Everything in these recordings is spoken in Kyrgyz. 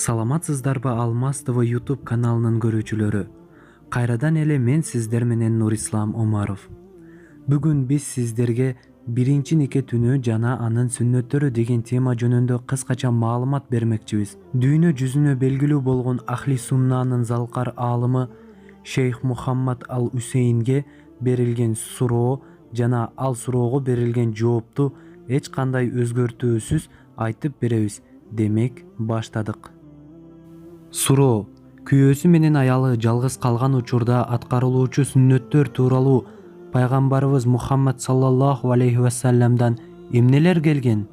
Саламатсыздарбы Алмаз ТВ YouTube каналынын көрүүчүлөрү. Кайрадан эле мен сиздер менен Нурислам Омаров. Бүгүн биз сиздерге биринчи нике түнү жана анын сүннөттөрү деген тема жөнүндө кыскача маалымат бермекчибиз. Дүйнө жүзүнө белгилүү болгон Ахли Суннанын залкар аалымы Шейх Мухаммад Ал-Усейнге берилген суроо жана ал суроого берилген жоопту эч кандай өзгөртүүсүз айтып беребиз. Демек, баштадык. Суроо: күйөөсү менен аялы жалгыз калган учурда аткарылуучу сүннөттөр тууралуу пайгамбарыбыз Мухаммад саллаллаху алейхи вассаламдан эмнелер келген?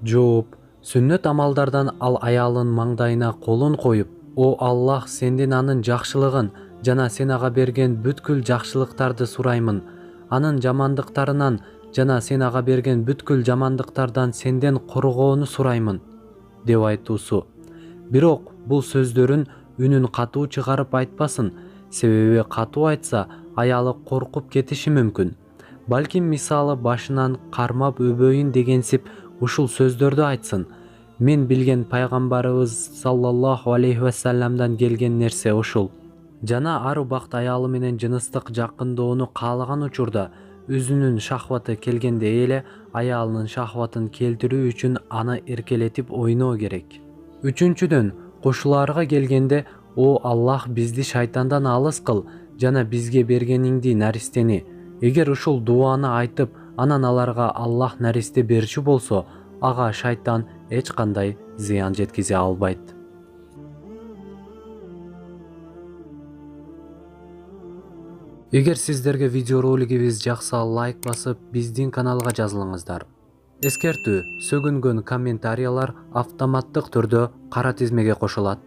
Жооп: сүннөт амалдардан ал аялын маңдайына колун коюп: "О Аллах, сенден анын жакшылыгын жана сен ага берген бүткүл жакшылыктарды сураймын. Анын жамандыктарынан жана сен ага берген бүткүл жамандыктардан сенден коргоону сураймын" деп айтуусу. Бирок бул сөздөрүн үнүн катуу чыгарып айтпасын, себеби катуу айтса аялы коркуп кетиши мүмкүн. Балким мисалы башынан кармап өбөйүн дегенсип ушул сөздөрдү айтсын. Мен билген пайгамбарыбыз саллаллаху алейхи вассаламдан келген нерсе ушул. Жана ар убакыт аялы менен жыныстык жакындоону каалаган учурда өзүнүн шахваты келгенде эле аялынын шахватын келтирүү үчүн аны эркелетип ойноо керек. Үчүнчүдөн, кошуларга келгенде: "О Аллах, бизди шайтандан алыс кыл жана бизге бергениңди наристени". Эгер ушул дуаны айтып, анан аларга Аллах наристе берчү болсо, ага шайтан эч кандай зыян жеткизе албайт. Эгер сиздерге видеоролигибиз жакса, лайк басып, биздин каналга жазылыңыздар. Эскертүү: сөгүнгөн комментариялар автоматтык түрдө кара тизмеге кошулат.